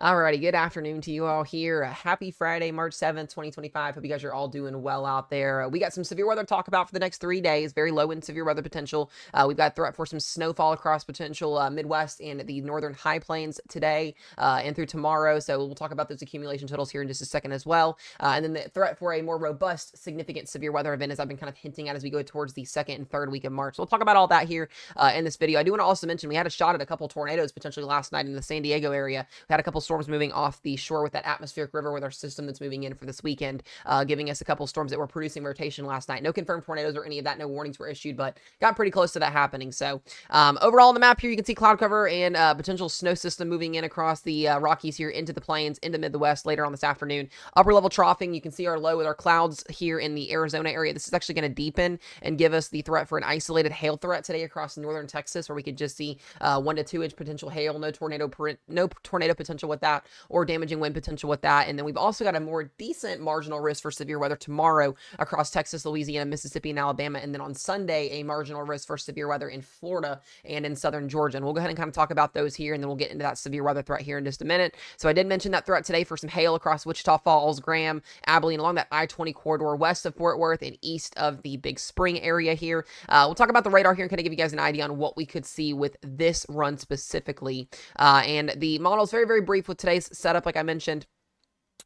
Alrighty, good afternoon to you all here. Happy Friday, March 7th, 2025. Hope you guys are all doing well out there. We got some severe weather to talk about for the next 3 days. Very low and severe weather potential. We've got threat for some snowfall across potential Midwest and the northern high plains today and through tomorrow. So we'll talk about those accumulation totals here in just a second as well. And then the threat for a more robust, significant severe weather event, as I've been kind of hinting at as we go towards the second and third week of March. So we'll talk about all that here in this video. I do want to also mention we had a shot at a couple tornadoes potentially last night in the San Diego area. We had a couple storms moving off the shore with that atmospheric river with our system that's moving in for this weekend, giving us a couple storms that were producing rotation last night. No confirmed tornadoes or any of that. No warnings were issued, but got pretty close to that happening. So overall on the map here, you can see cloud cover and potential snow system moving in across the Rockies here into the plains, into Midwest later on this afternoon. Upper level troughing, you can see our low with our clouds here in the Arizona area. This is actually going to deepen and give us the threat for an isolated hail threat today across northern Texas, where we could just see 1 to 2 inch potential hail, no tornado potential with that, or damaging wind potential with that. And then we've also got a more decent marginal risk for severe weather tomorrow across Texas, Louisiana, Mississippi, and Alabama. And then on Sunday, a marginal risk for severe weather in Florida and in southern Georgia. And we'll go ahead and kind of talk about those here, and then we'll get into that severe weather threat here in just a minute. So I did mention that threat today for some hail across Wichita Falls, Graham, Abilene, along that I-20 corridor west of Fort Worth and east of the Big Spring area here. We'll talk about the radar here and kind of give you guys an idea on what we could see with this run specifically. And the model is very, very brief with today's setup, like I mentioned.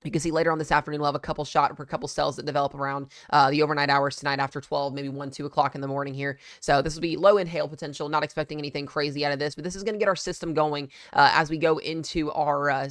You can see later on this afternoon, we'll have a couple cells that develop around the overnight hours tonight after 12, maybe 1, 2 o'clock in the morning here. So this will be low in hail potential, not expecting anything crazy out of this, but this is going to get our system going as we go into our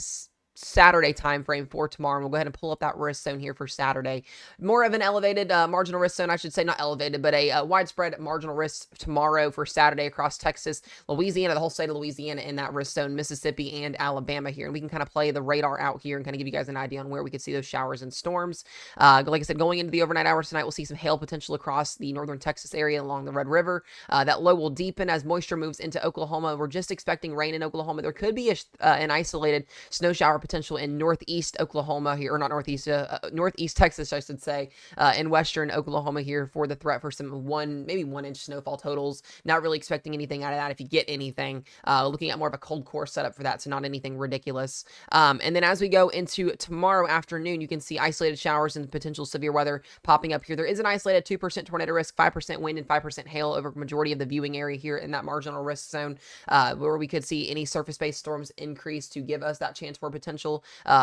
Saturday time frame for tomorrow. And we'll go ahead and pull up that risk zone here for Saturday. More of an elevated marginal risk zone, I should say, not elevated, but a widespread marginal risk tomorrow for Saturday across Texas, Louisiana, the whole state of Louisiana in that risk zone, Mississippi and Alabama here. And we can kind of play the radar out here and kind of give you guys an idea on where we could see those showers and storms. Like I said, going into the overnight hours tonight, we'll see some hail potential across the northern Texas area along the Red River. That low will deepen as moisture moves into Oklahoma. We're just expecting rain in Oklahoma. There could be an isolated snow shower potential in northeast Oklahoma here, or not northeast, northeast Texas, I should say, in western Oklahoma here for the threat for some maybe 1 inch snowfall totals. Not really expecting anything out of that if you get anything. Looking at more of a cold core setup for that, so not anything ridiculous. And then as we go into tomorrow afternoon, you can see isolated showers and potential severe weather popping up here. There is an isolated 2% tornado risk, 5% wind, and 5% hail over majority of the viewing area here in that marginal risk zone, where we could see any surface-based storms increase to give us that chance for potential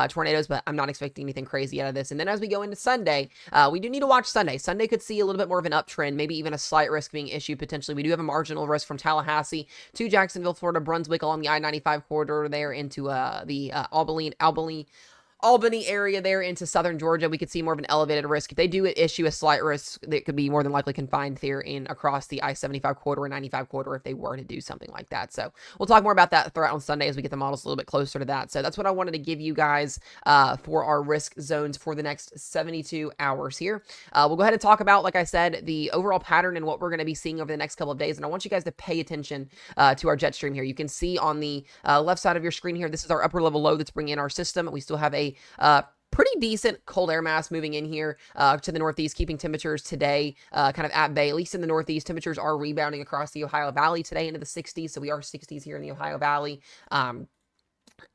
tornadoes, but I'm not expecting anything crazy out of this. And then as we go into Sunday, we do need to watch Sunday. Sunday could see a little bit more of an uptrend, maybe even a slight risk being issued potentially. We do have a marginal risk from Tallahassee to Jacksonville, Florida, Brunswick along the I-95 corridor there into the Albany area there into southern Georgia. We could see more of an elevated risk. If they do issue a slight risk, that could be more than likely confined there in across the I-75 corridor and 95 corridor if they were to do something like that. So we'll talk more about that threat on Sunday as we get the models a little bit closer to that. So that's what I wanted to give you guys for our risk zones for the next 72 hours here. We'll go ahead and talk about, like I said, the overall pattern and what we're going to be seeing over the next couple of days. And I want you guys to pay attention to our jet stream here. You can see on the left side of your screen here, this is our upper level low that's bringing in our system. We still have a pretty decent cold air mass moving in here to the northeast, keeping temperatures today kind of at bay, at least in the northeast. Temperatures are rebounding across the Ohio Valley today into the 60s, so we are 60s here in the Ohio Valley.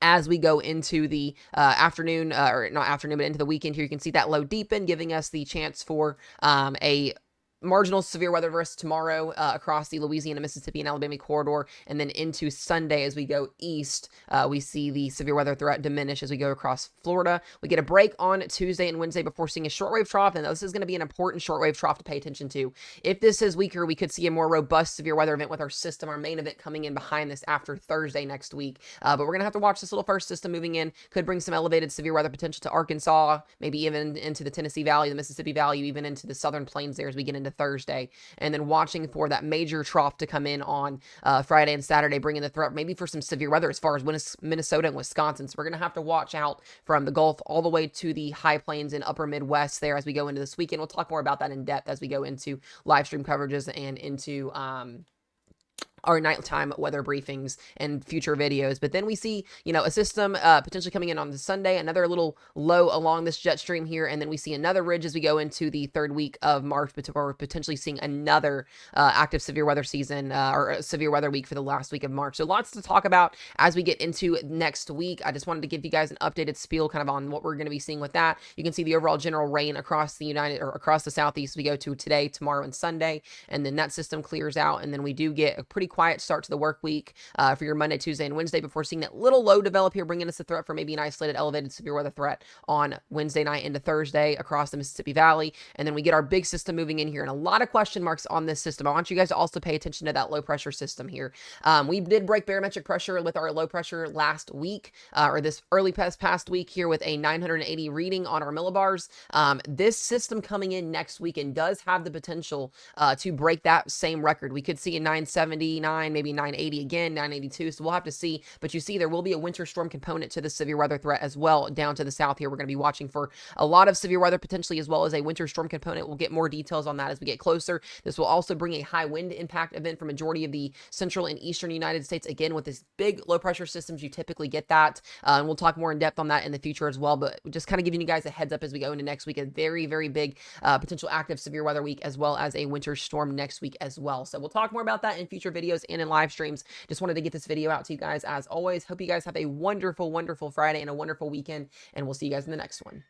As we go into the afternoon, or not afternoon, but into the weekend here, you can see that low deepen, giving us the chance for a marginal severe weather risk tomorrow across the Louisiana, Mississippi, and Alabama corridor. And then into Sunday, as we go east, we see the severe weather threat diminish as we go across Florida. We get a break on Tuesday and Wednesday before seeing a shortwave trough, and this is going to be an important shortwave trough to pay attention to. If this is weaker, we could see a more robust severe weather event with our system, our main event coming in behind this after Thursday next week. But we're going to have to watch this little first system moving in. Could bring some elevated severe weather potential to Arkansas, maybe even into the Tennessee Valley, the Mississippi Valley, even into the southern plains there as we get into Thursday, and then watching for that major trough to come in on Friday and Saturday, bringing the threat maybe for some severe weather as far as Minnesota and Wisconsin. So we're going to have to watch out from the Gulf all the way to the high plains and upper Midwest there as we go into this weekend. We'll talk more about that in depth as we go into live stream coverages and into our nighttime weather briefings and future videos. But then we see, a system potentially coming in on the Sunday, another little low along this jet stream here, and then we see another ridge as we go into the third week of March, but we're potentially seeing another active severe weather season or a severe weather week for the last week of March. So lots to talk about as we get into next week. I just wanted to give you guys an updated spiel kind of on what we're going to be seeing with that. You can see the overall general rain across the across the Southeast we go to today, tomorrow, and Sunday, and then that system clears out, and then we do get a pretty quiet start to the work week for your Monday, Tuesday, and Wednesday before seeing that little low develop here, bringing us a threat for maybe an isolated elevated severe weather threat on Wednesday night into Thursday across the Mississippi Valley. And then we get our big system moving in here, and a lot of question marks on this system. I want you guys to also pay attention to that low pressure system here. We did break barometric pressure with our low pressure last week, or this early past week here with a 980 reading on our millibars. This system coming in next weekend does have the potential to break that same record. We could see a 979, maybe 980 again, 982. So we'll have to see. But you see, there will be a winter storm component to the severe weather threat as well down to the south here. We're going to be watching for a lot of severe weather potentially, as well as a winter storm component. We'll get more details on that as we get closer. This will also bring a high wind impact event for majority of the central and eastern United States. Again, with this big low pressure systems, you typically get that. And we'll talk more in depth on that in the future as well. But just kind of giving you guys a heads up as we go into next week, a very, very big potential active severe weather week, as well as a winter storm next week as well. So we'll talk more about that in future videos and in live streams. Just wanted to get this video out to you guys as always. Hope you guys have a wonderful, wonderful Friday and a wonderful weekend, and we'll see you guys in the next one.